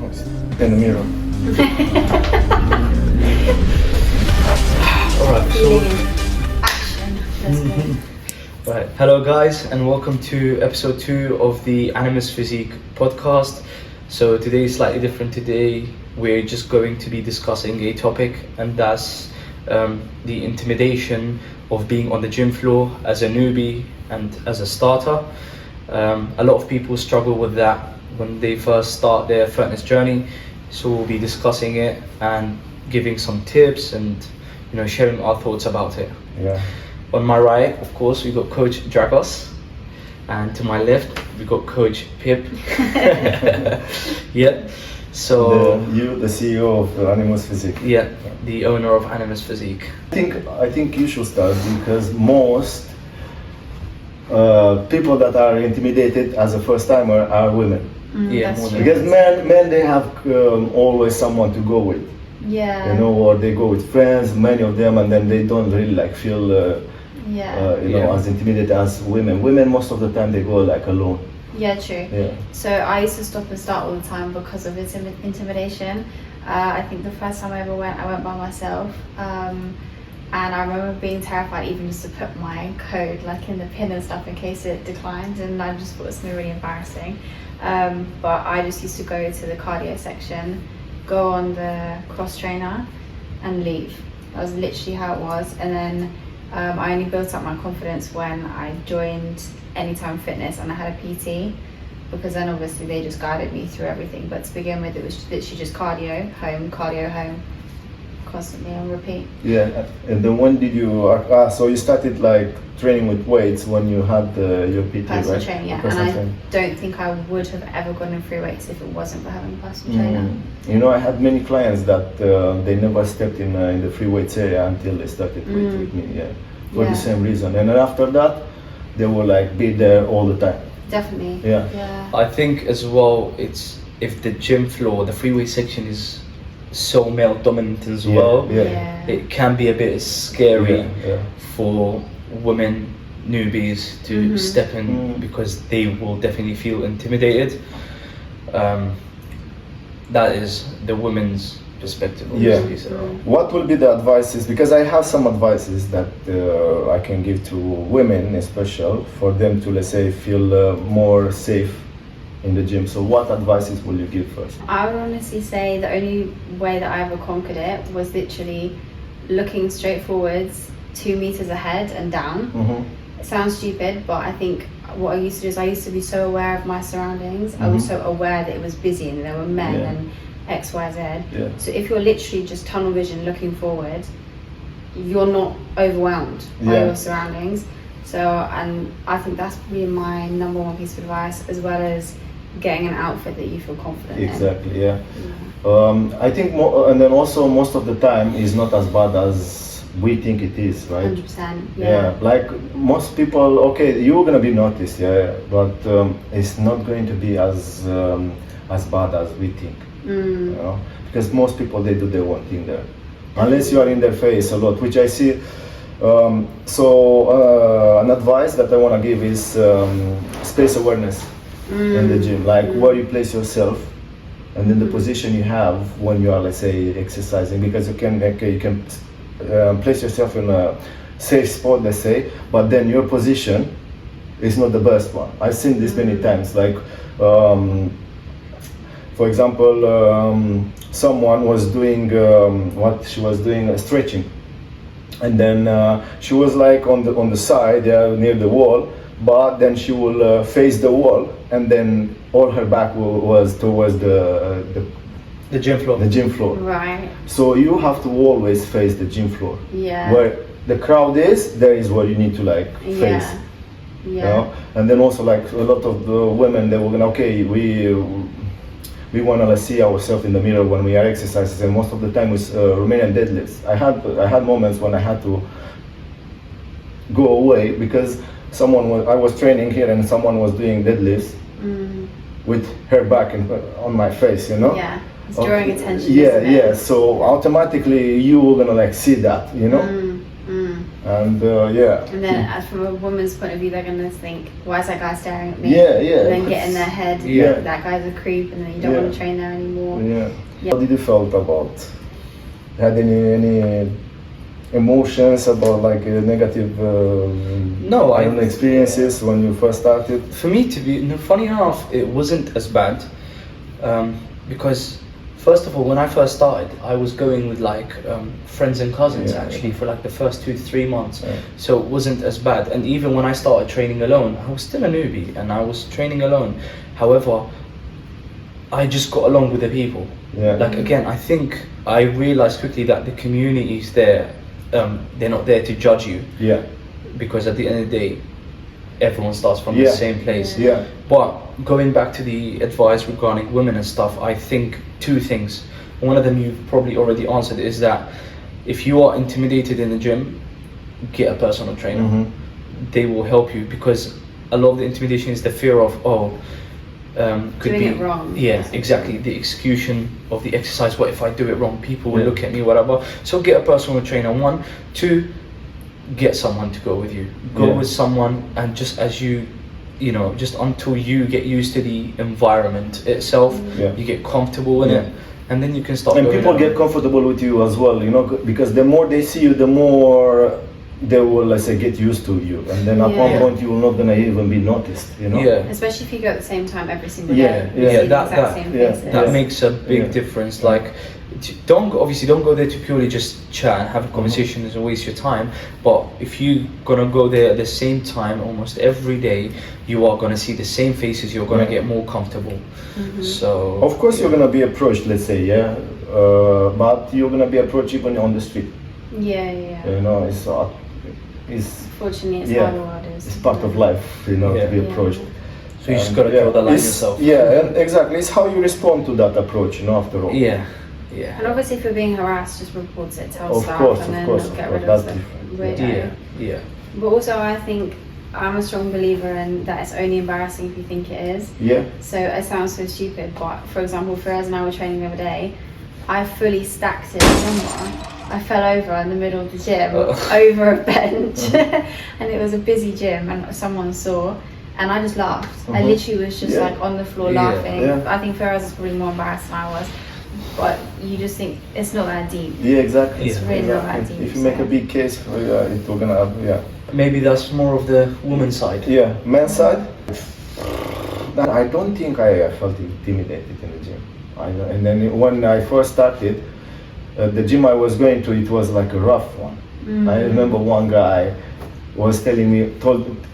in the mirror. Alright, Action. Let's go. Right. Hello guys, and welcome to episode 2 of the Animus Physique podcast. So today is slightly different. Today we're just going to be discussing a topic, and that's the intimidation of being on the gym floor as a newbie and as a starter. A lot of people struggle with that when they first start their fitness journey, so we'll be discussing it and giving some tips and sharing our thoughts about it. Yeah. On my right, of course, we got Coach Dragos, and to my left we got Coach Pip. Yeah. So the CEO of Animus Physique. yeah, the owner of Animus Physique. I think you should start, because most people that are intimidated as a first timer are women. Yeah, That's more true. than- Because men they have always someone to go with, Yeah. or they go with friends, many of them, and then they don't really feel Yeah. Yeah. as intimidated as women. Women most of the time they go alone. Yeah, true. Yeah. So I used to stop and start all the time because of intimidation. I think the first time I ever went, I went by myself. And I remember being terrified even just to put my code in the pin and stuff in case it declined, and I just thought it was going to be really embarrassing. But I just used to go to the cardio section, go on the cross trainer and leave. That was literally how it was. And then I only built up my confidence when I joined Anytime Fitness and I had a PT, because then obviously they just guided me through everything. But to begin with, it was literally just cardio, home, constantly on repeat. Yeah. And then when did you? So you started training with weights when you had your PT, Personal right? training, yeah. Personal And I training. don't think I would have ever gone in free weights if it wasn't for having a personal trainer. I had many clients that they never stepped in the free weights area until they started with me, for Yeah. the same reason. And then after that, they will be there all the time. Definitely. Yeah. I think as well, it's if the gym floor, the freeway section is so male dominant as well, Yeah. it can be a bit scary Yeah. for women newbies to step in, Mm. because they will definitely feel intimidated. That is the women's perspective, Yeah. obviously. So. What will be the advices? Because I have some advices that I can give to women, especially for them to, let's say, feel more safe in the gym. So what advices will you give first? I would honestly say the only way that I ever conquered it was literally looking straight forwards, 2 meters ahead and down. Mm-hmm. It sounds stupid, but I think what I used to do is I used to be so aware of my surroundings. I was so aware that it was busy and there were men Yeah. and X, Y, Z. Yeah. So if you're literally just tunnel vision looking forward, you're not overwhelmed by Yeah. your surroundings. So, and I think that's really my number one piece of advice, as well as getting an outfit that you feel confident in. Exactly, yeah. I think, and then also most of the time is not as bad as we think it is, right? 100%. Yeah, most people, okay, you're gonna be noticed, yeah, but it's not going to be as bad as we think, because most people, they do their own thing there, unless you are in their face a lot, which I see. An advice that I want to give is space awareness in the gym, where you place yourself, and then the position you have when you are, let's say, exercising, because you can place yourself in a safe spot, let's say, but then your position is not the best one. I've seen this many times. For example, someone was doing stretching, and then she was on the side near the wall, but then she will face the wall, and then all her back was towards the The gym floor. gym floor. Right. So you have to always face the gym floor. Yeah. Where the crowd is, there is where you need to face. Yeah. Yeah. And then also a lot of the women, they were gonna, okay, we wanna see ourselves in the mirror when we are exercising, and most of the time it's Romanian deadlifts. I had moments when I had to go away because I was training here and someone was doing deadlifts with her back on my face, Yeah. It's drawing attention. Yeah, isn't it? yeah. So automatically you were gonna see that, And yeah. And then, from a woman's point of view, they're gonna think, "Why is that guy staring at me?" Yeah, yeah. And then get in their head, Yeah. that guy's a creep, and then you don't Yeah. want to train there anymore. Yeah. Yeah. How did you felt about? Had any emotions about like negative? No, I don't know, experiences when you first started. For me to be, no, funny enough, it wasn't as bad, because first of all, when I first started, I was going with like friends and cousins actually for like the first 2 to 3 months, so it wasn't as bad. And even when I started training alone, I was still a newbie and I was training alone. However, I just got along with the people. Yeah. Like again, I think I realized quickly that the community is there. They're not there to judge you, Yeah. because at the end of the day, everyone starts from the Yeah. same place. Yeah. But going back to the advice regarding women and stuff, I think 2 things. One of them you've probably already answered is that if you are intimidated in the gym, get a personal trainer. Mhm. They will help you, because a lot of the intimidation is the fear of could Doing be it wrong. Yeah, exactly. The execution of the exercise. What if I do it wrong? People will Yeah. look at me, whatever. So get a personal trainer. 1, 2. Get someone to go with you. Go Yeah. with someone, and just as you know, just until you get used to the environment itself, Yeah. you get comfortable in Yeah. it, and then you can start. And going people around. get comfortable with you as well, you know, because the more they see you, the more they will, let's say, get used to you, and then at one Yeah. point you're not gonna even be noticed, you know. Yeah. Especially if you go at the same time every single Yeah, day. yeah. You see the That- exact that- same yeah, faces. That Yeah. makes a big Yeah. difference. Like, don't go there to purely just chat and have a conversation and waste your time. But if you gonna go there at the same time almost every day, you are gonna see the same faces. You're gonna Yeah. get more comfortable. So Of course, you're gonna be approached, let's say, yeah, but you're gonna be approached even on the street. Yeah, yeah. You know, it's Fortunately, it's yeah, how the world is. it's part of life, you know, to be Yeah. approached. So you just And, gotta draw the line it's- yourself. Yeah, and exactly. It's how you respond to that approach, you know, after all. Yeah, yeah. And obviously, if you're being harassed, just report it, tell Of staff, course, and of then course, they'll of get course, rid of that's the different. weirdo. Yeah, yeah. But also, I think I'm a strong believer in that it's only embarrassing if you think it is. Yeah. So it sounds so stupid, but for example, Firaz and I were training the other day. I fully stacked it somewhere. I fell over in the middle of the gym, over a bench, and it was a busy gym, and someone saw, and I just laughed. I literally was just Yeah. like on the floor Yeah. laughing. Yeah. I think Firaz was probably more embarrassed than I was, but you just think it's not that deep. Yeah, exactly. It's really not that Exactly. deep. If you make a so- big case, we're gonna have, yeah. Maybe that's more of the woman's side. Yeah, men's side. I don't think I felt intimidated in the gym. And then when I first started, the gym I was going to, it was like a rough one. I remember one guy was telling me,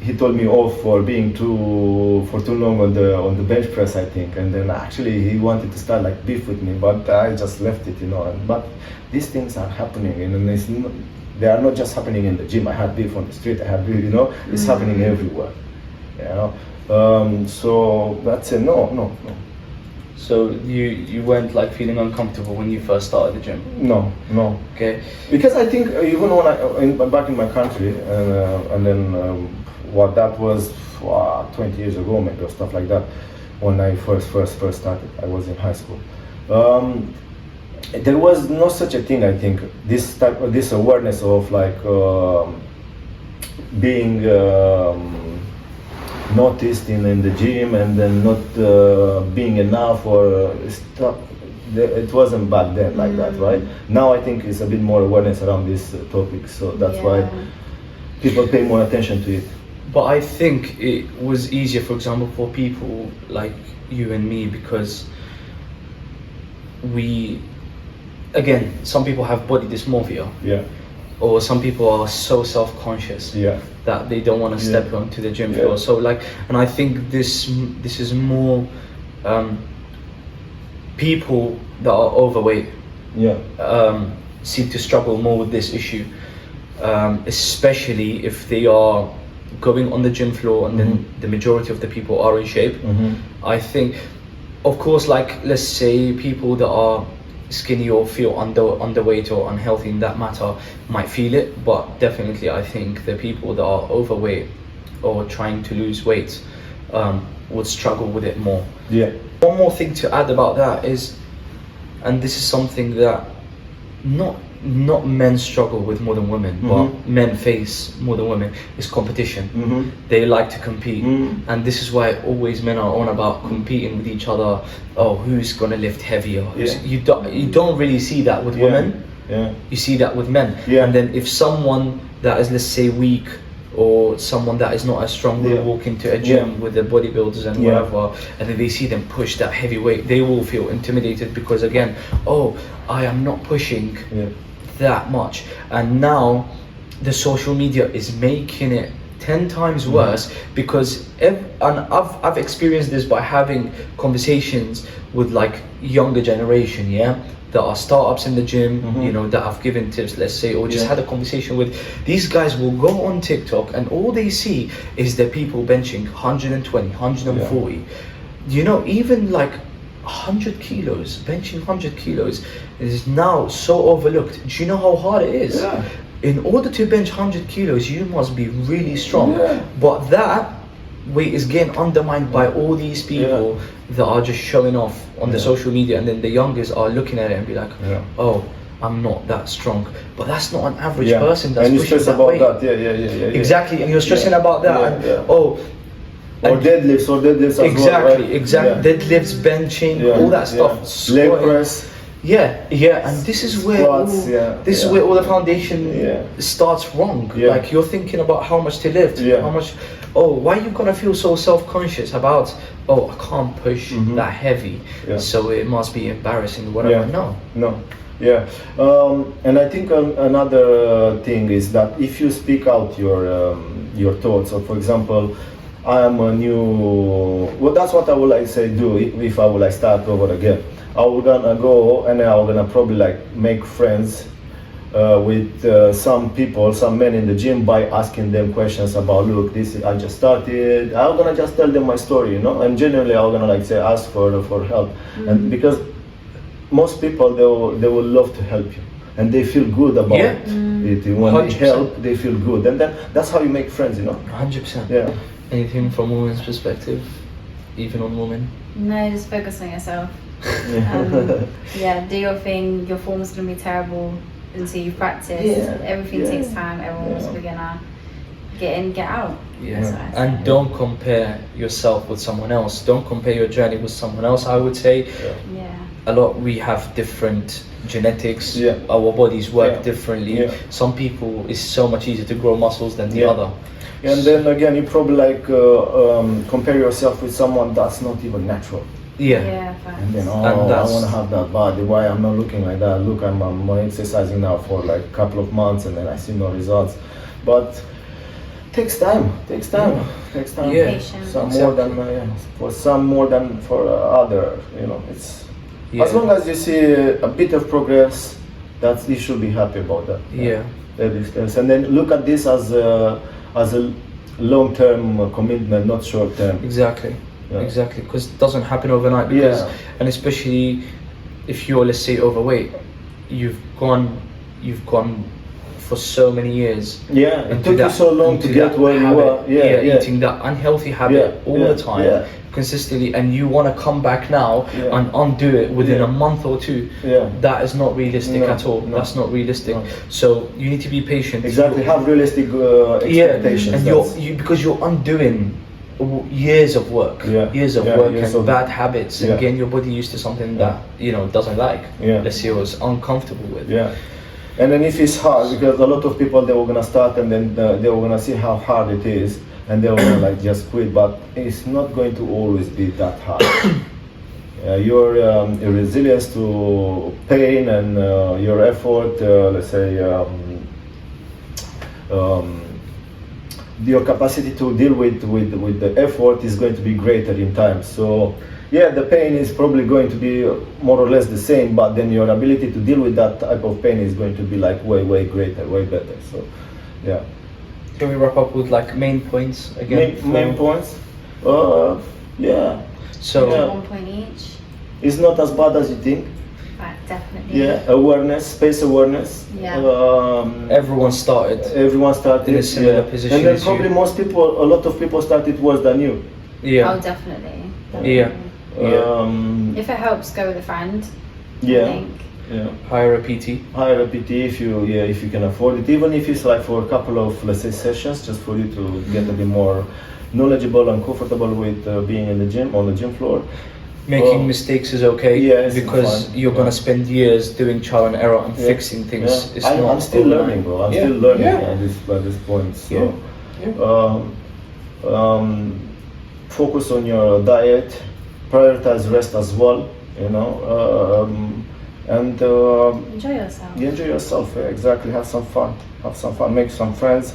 he told me off for being for too long on the bench press, I think. And then actually he wanted to start like beef with me, but I just left it, you know. But these things are happening, and it's not, they are not just happening in the gym. I had beef on the street. I had beef, you know. It's happening everywhere, you know. So that's a no. So you weren't like feeling uncomfortable when you first started the gym. No. Okay. Because I think even when back in my country, and then what that was 20 years ago, maybe, or stuff like that, when I first started, I was in high school. There was no such a thing. I think this awareness of like being noticed in the gym, and then not being enough or stuff. It wasn't back then like that, right? Now I think it's a bit more awareness around this topic, so that's why people pay more attention to it. But I think it was easier, for example, for people like you and me, because again, some people have body dysmorphia. Yeah. Or some people are so self-conscious that they don't want to step onto the gym floor. So like, and I think this is more people that are overweight seem to struggle more with this issue, especially if they are going on the gym floor and then the majority of the people are in shape. I think, of course, like let's say people that are skinny or feel underweight or unhealthy in that matter might feel it, but definitely I think the people that are overweight or trying to lose weight would struggle with it more. One more thing to add about that is, and this is something that not not men struggle with more than women, Mm-hmm. but men face more than women, is competition. They like to compete, and this is why always men are on about competing with each other. Oh, who's gonna lift heavier? Yeah. You don't really see that with women. Yeah. You see that with men. Yeah. And then if someone that is, let's say, weak, or someone that is not as strong will Yeah. walk into a gym Yeah. with the bodybuilders and Yeah. whatever, and then they see them push that heavy weight, they will feel intimidated, because again, oh, I am not pushing Yeah. that much. And now the social media is making it 10 times worse, because and I've experienced this by having conversations with like younger generation, that are startups in the gym, you know, that I've given tips, let's say, or just Yeah. had a conversation with. These guys will go on TikTok and all they see is the people benching 120, 140. You know, even like 100 kilos, benching 100 kilos is now so overlooked. Do you know how hard it is? Yeah. In order to bench 100 kilos, you must be really strong. Yeah. But that weight is getting undermined by all these people that are just showing off on the social media, and then the youngest are looking at it and be like, oh, I'm not that strong. But that's not an average person that's and you pushing stress that about weight. that. Yeah. Exactly, and you're stressing about that. Yeah, and, yeah. oh, Or deadlifts as well, exactly, right? exactly. Deadlifts, benching, all that stuff. Leg squatting. press. Yeah, and this is where Squats, this is where all the foundation Yeah. starts wrong. Yeah. Like you're thinking about how much to lift, how much. Oh, why are you gonna feel so self-conscious about? Oh, I can't push that heavy, so it must be embarrassing. Whatever. No. Yeah, and I think another thing is that if you speak out your thoughts, or for example, I am a new. Well, that's what I would like say do if I would like start over again. I was gonna go and I was gonna probably like make friends with some people, some men in the gym, by asking them questions about, look, this I just started. I was gonna just tell them my story, you know, and generally I was gonna like say ask for help, and because most people they will love to help you, and they feel good about it. When 100%. they help, they feel good, and then that's how you make friends, you know. 100%. Yeah. Anything from a woman's perspective, even on women? No, just focus on yourself. Do your thing. Your form's gonna be terrible until you practice. Everything takes time. Everyone's beginner. Get in, get out. That's what I say. And don't compare yourself with someone else. Don't compare your journey with someone else. I would say a lot. We have different genetics. Our bodies work differently. Some people, it's so much easier to grow muscles than the other. And then again, you probably like compare yourself with someone that's not even natural. And then, I want to have that body. Why I'm not looking like that? Look, I'm exercising now for like a couple of months, and then I see no results. But takes time. Takes time. Patience. Some more than for some more than for other. You know, it's as long as you see a bit of progress, that you should be happy about that. That is, and then look at this as a long-term commitment, not short-term. Exactly, because it doesn't happen overnight. Because and especially if you're, let's say, overweight, you've gone for so many years. It took you so long to get where you are. Eating that unhealthy habit all the time, consistently, and you want to come back now and undo it within a month or two. That is not realistic at all. That's not realistic. So you need to be patient. Exactly. Have realistic expectations. And because you're undoing years of work, and bad habits, and getting your body used to something that doesn't like. Let's say, was uncomfortable with. And then if it's hard, because a lot of people, they were gonna start and then they were gonna see how hard it is, and they were gonna like just quit. But it's not going to always be that hard. Your resilience to pain and your effort, let's say, your capacity to deal with the effort is going to be greater in time. So the pain is probably going to be more or less the same, but then your ability to deal with that type of pain is going to be like way greater, way better. So Can we wrap up with like main points again? Main points? So 1 point each. It's not as bad as you think. Right, definitely. Awareness, space awareness. everyone started in a similar position. And then as probably you. a lot of people started worse than you. Oh, definitely. Yeah. If it helps, go with a friend. I think. Yeah. hire a PT. Hire a PT if you can afford it, even if it's like for a couple of, let's say, sessions, just for you to get a bit more knowledgeable and comfortable with being in the gym, on the gym floor. Making mistakes is okay, yeah, it's because fine. you're Yeah. gonna spend years doing trial and error and Yeah. fixing things. Yeah. It's I'm still overnight. learning, bro. I'm Yeah. still learning Yeah. at this point. So, Yeah. Focus on your diet, prioritize rest as well. You know, and Enjoy yourself. you enjoy yourself. Yeah, exactly. Have some fun. Make some friends.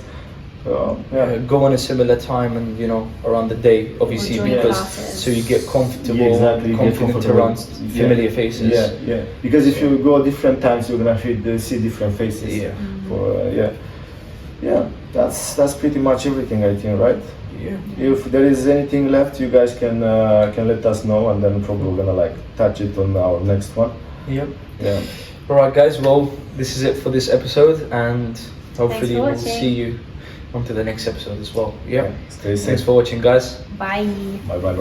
Go on a similar time and around the day, obviously, join because classes. so you get comfortable, Yeah, exactly, you get confident comfortable. around familiar faces. Yeah. Because if you go different times, you're gonna see different faces. Yeah. That's pretty much everything, I think, right? Yeah. If there is anything left, you guys can let us know, and then probably we're gonna touch it on our next one. Yep. Yeah. All right, guys. Well, this is it for this episode, and hopefully for we'll watching. see you on to the next episode as well. Yeah. Stay safe. Thanks for watching, guys. Bye. Bye.